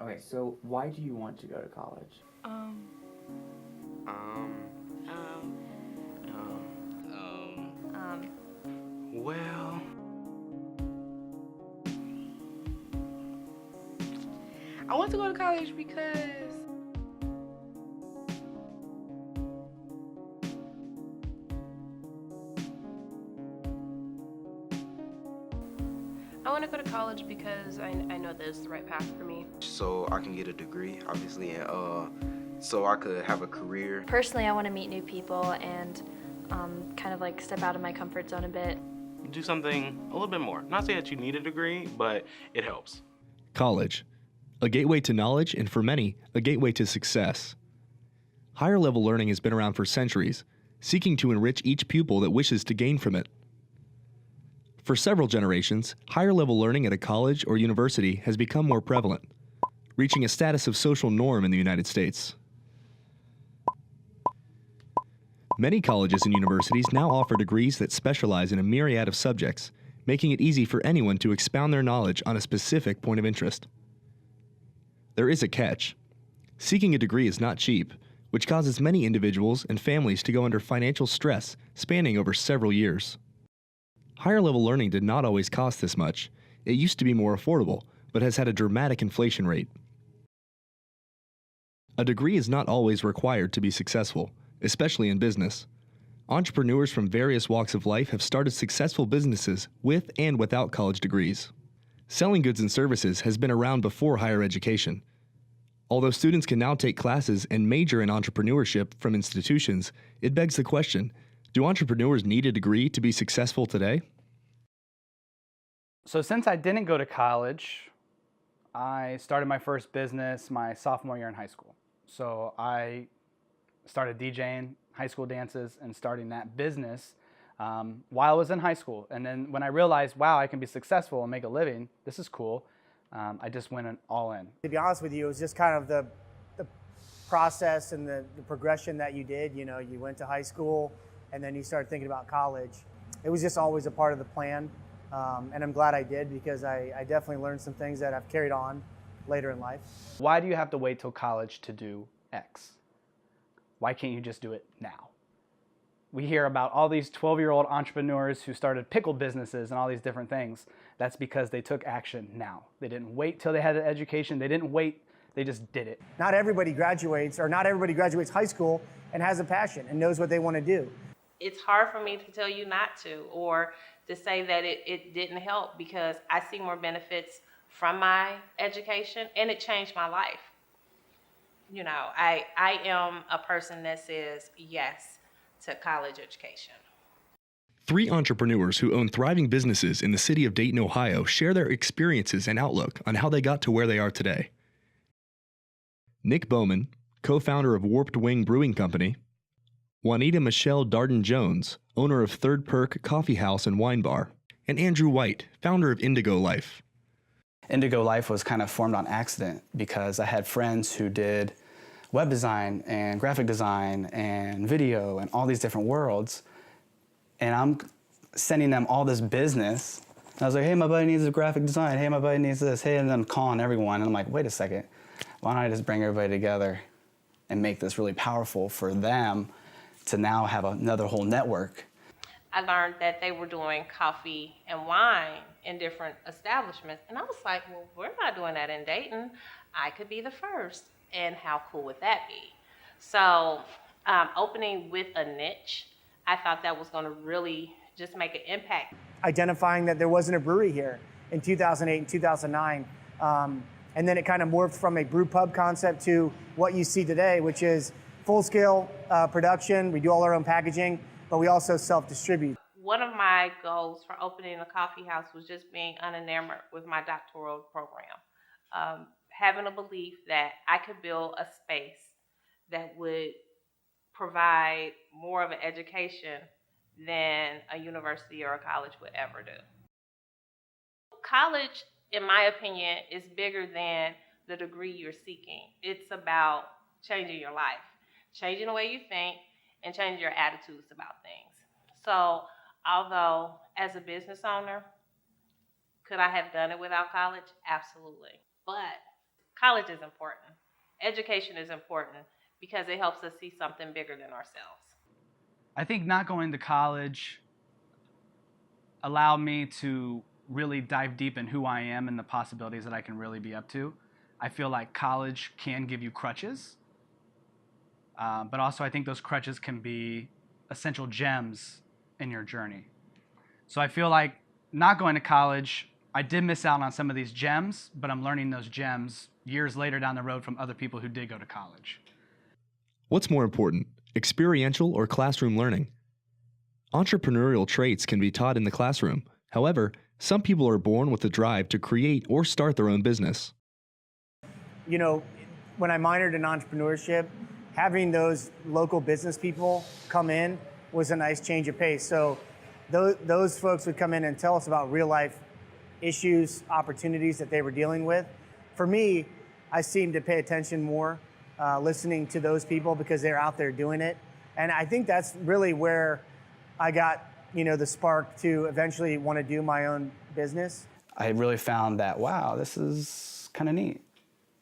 Okay, so why do you want to go to college? Um, Um, um, um, well, I want to go to college because I know that it's the right path for me. so I can get a degree, obviously, and so I could have a career. Personally, I want to meet new people and kind of like step out of my comfort zone a bit. Do something a little bit more. Not say that you need a degree, but it helps. College, a gateway to knowledge and for many, a gateway to success. Higher level learning has been around for centuries, seeking to enrich each pupil that wishes to gain from it. For several generations, higher level learning at a college or university has become more prevalent, reaching a status of social norm in the United States. Many colleges and universities now offer degrees that specialize in a myriad of subjects, making it easy for anyone to expound their knowledge on a specific point of interest. There is a catch. Seeking a degree is not cheap, which causes many individuals and families to go under financial stress spanning over several years. Higher level learning did not always cost this much. It used to be more affordable, but has had a dramatic inflation rate. A degree is not always required to be successful, especially in business. Entrepreneurs from various walks of life have started successful businesses with and without college degrees. Selling goods and services has been around before higher education. Although students can now take classes and major in entrepreneurship from institutions, it begs the question, do entrepreneurs need a degree to be successful today? So since I didn't go to college, I started my first business my sophomore year in high school. So I started DJing high school dances and starting that business while I was in high school. And then when I realized, wow, I can be successful and make a living, this is cool, I just went all in. To be honest with you, it was just kind of the process and the progression that you did. You know, you went to high school and then you started thinking about college. It was just always a part of the plan. And I'm glad I did because I definitely learned some things that I've carried on later in life. Why do you have to wait till college to do X? Why can't you just do it now? We hear about all these 12-year-old entrepreneurs who started pickle businesses and all these different things. That's because they took action now. They didn't wait till they had an education. They didn't wait. They just did it. Not everybody graduates high school and has a passion and knows what they want to do. It's hard for me to tell you not to, or to say that it didn't help, because I see more benefits from my education, and it changed my life. You know, I am a person that says yes to college education. 3 entrepreneurs who own thriving businesses in the city of Dayton, Ohio, share their experiences and outlook on how they got to where they are today. Nick Bowman, co-founder of Warped Wing Brewing Company, Juanita Michelle Darden-Jones, owner of Third Perk Coffee House and Wine Bar, and Andrew White, founder of Indigo Life. Indigo Life was kind of formed on accident because I had friends who did web design and graphic design and video and all these different worlds. And I'm sending them all this business. And I was like, hey, my buddy needs a graphic design. Hey, my buddy needs this. Hey, and then I'm calling everyone. And I'm like, wait a second. Why don't I just bring everybody together and make this really powerful for them to now have another whole network? I learned that they were doing coffee and wine in different establishments. And I was like, well, we're not doing that in Dayton. I could be the first. And how cool would that be? So opening with a niche, I thought that was going to really just make an impact. Identifying that there wasn't a brewery here in 2008 and 2009. And then it kind of morphed from a brew pub concept to what you see today, which is full-scale production. We do all our own packaging, but we also self-distribute. One of my goals for opening a coffee house was just being unenamored with my doctoral program. Having a belief that I could build a space that would provide more of an education than a university or a college would ever do. College, in my opinion, is bigger than the degree you're seeking. It's about changing your life, changing the way you think, and changing your attitudes about things. So, although as a business owner, could I have done it without college? Absolutely. But college is important. Education is important because it helps us see something bigger than ourselves. I think not going to college allowed me to really dive deep in who I am and the possibilities that I can really be up to. I feel like college can give you crutches, but also I think those crutches can be essential gems in your journey. So I feel like not going to college, I did miss out on some of these gems, but I'm learning those gems years later down the road from other people who did go to college. What's more important, experiential or classroom learning? Entrepreneurial traits can be taught in the classroom. However, some people are born with the drive to create or start their own business. You know, when I minored in entrepreneurship, having those local business people come in was a nice change of pace. So those folks would come in and tell us about real life issues, opportunities that they were dealing with. For me, I seemed to pay attention more, listening to those people because they're out there doing it. And I think that's really where I got, the spark to eventually want to do my own business. I really found that, wow, this is kind of neat.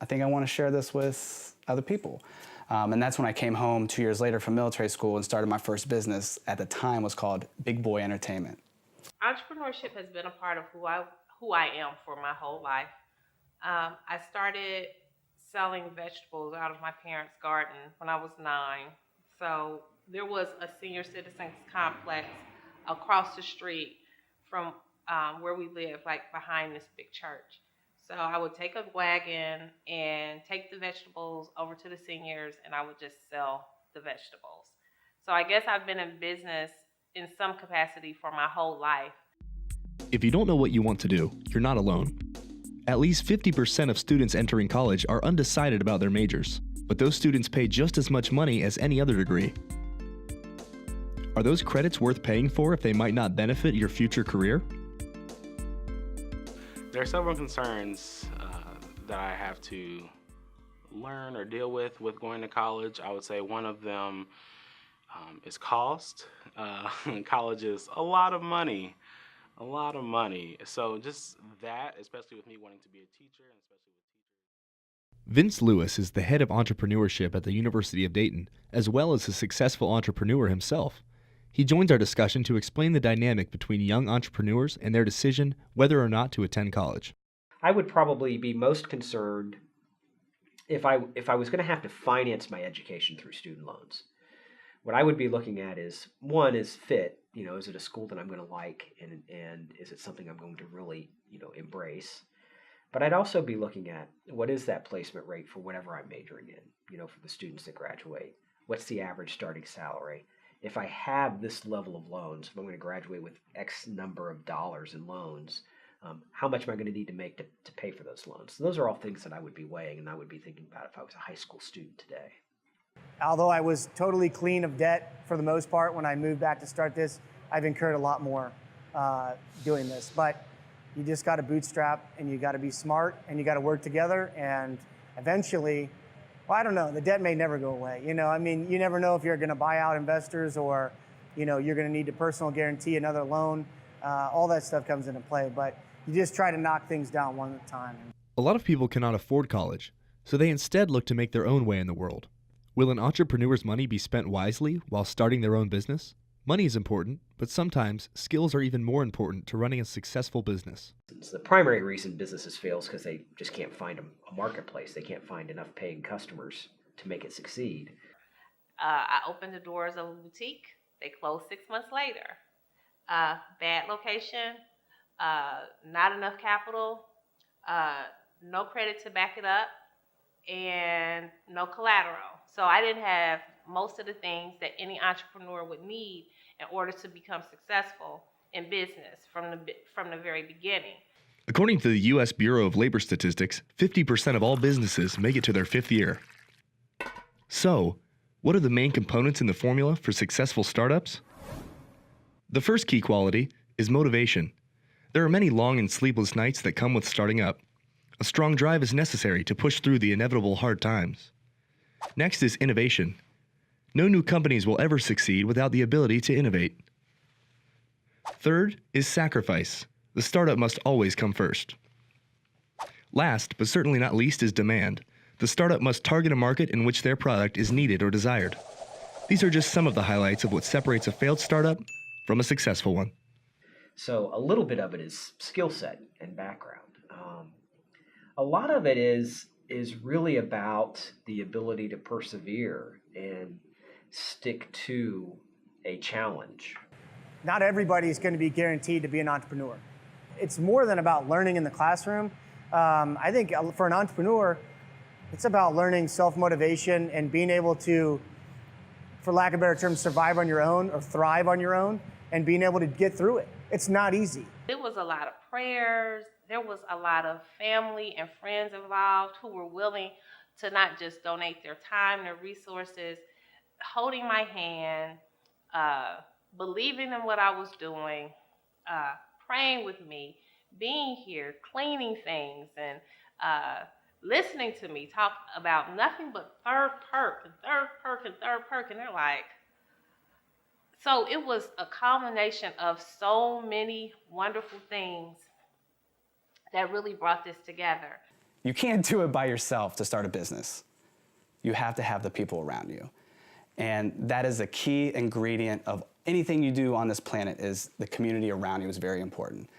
I think I want to share this with other people. And that's when I came home 2 years later from military school and started my first business. At the time was called Big Boy Entertainment. Entrepreneurship has been a part of who I am for my whole life. I started selling vegetables out of my parents' garden when I was 9. So there was a senior citizens complex across the street from where we live, like behind this big church. So I would take a wagon and take the vegetables over to the seniors, and I would just sell the vegetables. So I guess I've been in business in some capacity for my whole life. If you don't know what you want to do, you're not alone. At least 50% of students entering college are undecided about their majors, but those students pay just as much money as any other degree. Are those credits worth paying for if they might not benefit your future career? There are several concerns that I have to learn or deal with going to college. I would say one of them is cost. College is a lot of money. So just that, especially with me wanting to be a teacher, and especially with teachers. Vince Lewis is the head of entrepreneurship at the University of Dayton, as well as a successful entrepreneur himself. He joins our discussion to explain the dynamic between young entrepreneurs and their decision whether or not to attend college. I would probably be most concerned if I was going to have to finance my education through student loans. What I would be looking at is, one, is fit. Is it a school that I'm going to like, and is it something I'm going to really, embrace? But I'd also be looking at, what is that placement rate for whatever I'm majoring in, for the students that graduate? What's the average starting salary? If I have this level of loans, if I'm going to graduate with X number of dollars in loans, how much am I going to need to make to pay for those loans? So those are all things that I would be weighing and I would be thinking about if I was a high school student today. Although I was totally clean of debt for the most part when I moved back to start this, I've incurred a lot more doing this. But you just got to bootstrap, and you got to be smart, and you got to work together, and eventually, well, I don't know, the debt may never go away. You never know if you're going to buy out investors or, you're going to need to personal guarantee another loan. All that stuff comes into play, but you just try to knock things down one at a time. A lot of people cannot afford college, so they instead look to make their own way in the world. Will an entrepreneur's money be spent wisely while starting their own business? Money is important, but sometimes skills are even more important to running a successful business. The primary reason businesses fail is because they just can't find a marketplace. They can't find enough paying customers to make it succeed. I opened the doors of a boutique. They closed 6 months later. Bad location, not enough capital, no credit to back it up, and no collateral. So I didn't have most of the things that any entrepreneur would need in order to become successful in business from the very beginning. According to the U.S. Bureau of Labor Statistics, 50% of all businesses make it to their 5th year. So, what are the main components in the formula for successful startups? The first key quality is motivation. There are many long and sleepless nights that come with starting up. A strong drive is necessary to push through the inevitable hard times. Next is innovation. No new companies will ever succeed without the ability to innovate. Third is sacrifice. The startup must always come first. Last, but certainly not least, is demand. The startup must target a market in which their product is needed or desired. These are just some of the highlights of what separates a failed startup from a successful one. So a little bit of it is skill set and background. A lot of it is really about the ability to persevere and stick to a challenge. Not everybody is going to be guaranteed to be an entrepreneur. It's more than about learning in the classroom. I think for an entrepreneur, it's about learning self-motivation and being able to, for lack of a better term, survive on your own or thrive on your own and being able to get through it. It's not easy. It was a lot of prayers. There was a lot of family and friends involved who were willing to not just donate their time, their resources, holding my hand, believing in what I was doing, praying with me, being here, cleaning things, and listening to me talk about nothing but third perk and third perk and third perk. And they're like, so it was a culmination of so many wonderful things that really brought this together. You can't do it by yourself to start a business. You have to have the people around you. And that is a key ingredient of anything you do on this planet. Is the community around you is very important.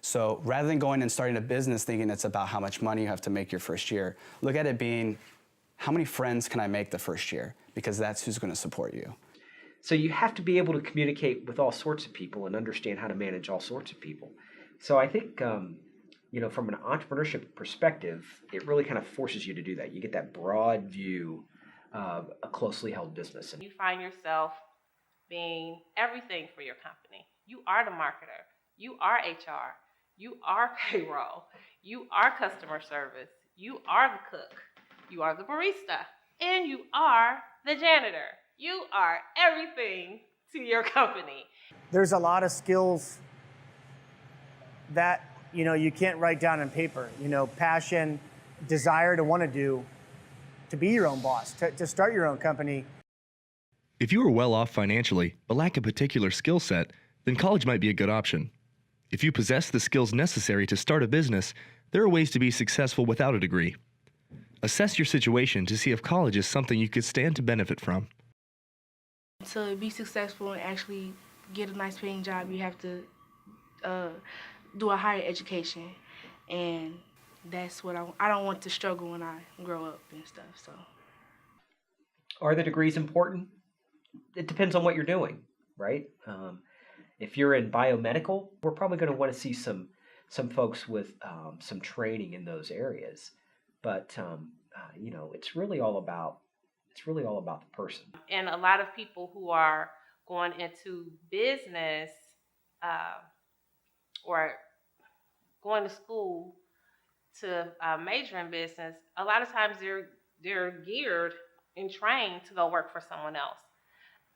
So rather than going and starting a business thinking it's about how much money you have to make your first year, look at it being, how many friends can I make the first year? Because that's who's going to support you. So you have to be able to communicate with all sorts of people and understand how to manage all sorts of people. So I think, from an entrepreneurship perspective, it really kind of forces you to do that. You get that broad view of a closely held business. You find yourself being everything for your company. You are the marketer. You are HR. You are payroll. You are customer service. You are the cook. You are the barista. And you are the janitor. You are everything to your company. There's a lot of skills that, you can't write down on paper. Passion, desire to want to do, to be your own boss, to start your own company. If you are well off financially but lack a particular skill set, then college might be a good option. If you possess the skills necessary to start a business, there are ways to be successful without a degree. Assess your situation to see if college is something you could stand to benefit from. To be successful and actually get a nice paying job, you have to do a higher education, and that's what I don't want to struggle when I grow up and stuff. So, Are the degrees important? It depends on what you're doing, right? If you're in biomedical, we're probably going to want to see some folks with some training in those areas. But it's really all about the person. And a lot of people who are going into business or going to school to major in business, a lot of times they're geared and trained to go work for someone else.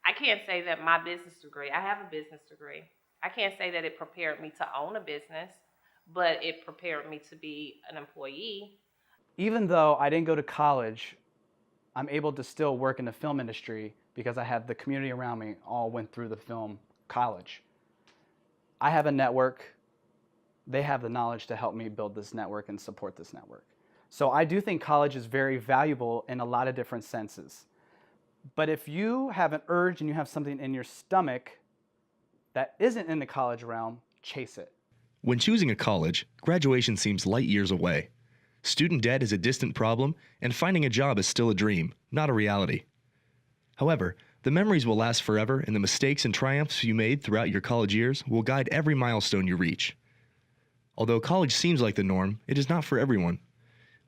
I can't say that my business degree, I have a business degree. I can't say that it prepared me to own a business, but it prepared me to be an employee. Even though I didn't go to college, I'm able to still work in the film industry because I have the community around me all went through the film college. I have a network. They have the knowledge to help me build this network and support this network. So I do think college is very valuable in a lot of different senses. But if you have an urge and you have something in your stomach that isn't in the college realm, chase it. When choosing a college, graduation seems light years away. Student debt is a distant problem, and finding a job is still a dream, not a reality. However, the memories will last forever, and the mistakes and triumphs you made throughout your college years will guide every milestone you reach. Although college seems like the norm, it is not for everyone.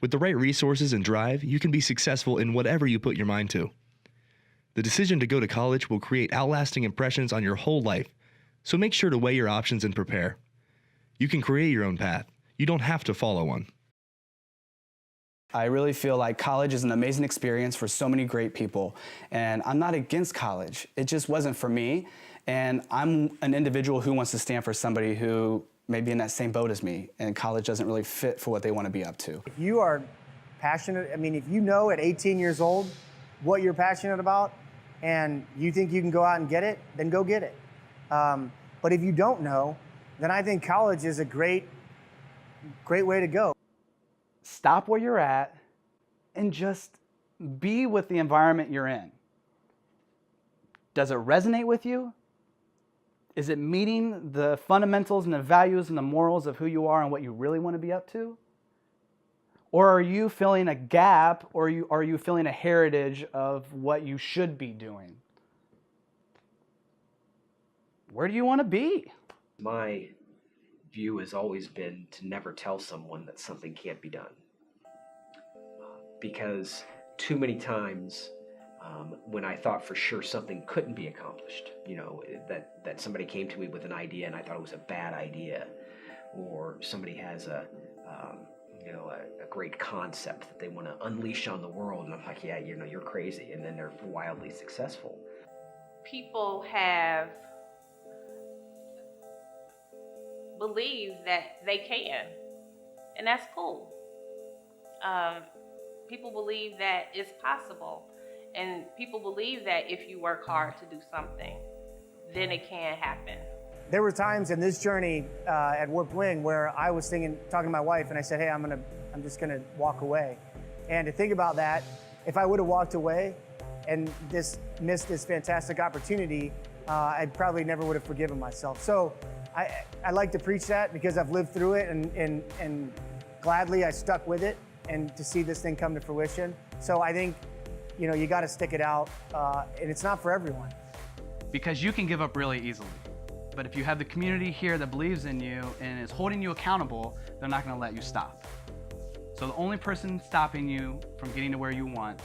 With the right resources and drive, you can be successful in whatever you put your mind to. The decision to go to college will create outlasting impressions on your whole life, so make sure to weigh your options and prepare. You can create your own path. You don't have to follow one. I really feel like college is an amazing experience for so many great people, and I'm not against college. It just wasn't for me, and I'm an individual who wants to stand for somebody who may be in that same boat as me, and college doesn't really fit for what they want to be up to. If you are passionate, if you know at 18 years old what you're passionate about, and you think you can go out and get it, then go get it. But if you don't know, then I think college is a great way to go. stop where you're at and just be with the environment you're in. Does it resonate with you? Is it meeting the fundamentals and the values and the morals of who you are and what you really want to be up to? Or are you filling a gap, or are you filling a heritage of what you should be doing? Where do you want to be? My view has always been to never tell someone that something can't be done. Because too many times when I thought for sure something couldn't be accomplished, that somebody came to me with an idea and I thought it was a bad idea, or somebody has a great concept that they want to unleash on the world, and I'm like, yeah, you're crazy, and then they're wildly successful. People have believed that they can, and that's cool. People believe that it's possible, and people believe that if you work hard to do something, then it can happen. There were times in this journey at Warped Wing where I was talking to my wife, and I said, hey, I'm just gonna walk away. And to think about that, if I would have walked away and missed this fantastic opportunity, I probably never would have forgiven myself. So I like to preach that because I've lived through it, and gladly I stuck with it, and to see this thing come to fruition. So I think, you got to stick it out, and it's not for everyone. Because you can give up really easily. But if you have the community here that believes in you and is holding you accountable, they're not going to let you stop. So the only person stopping you from getting to where you want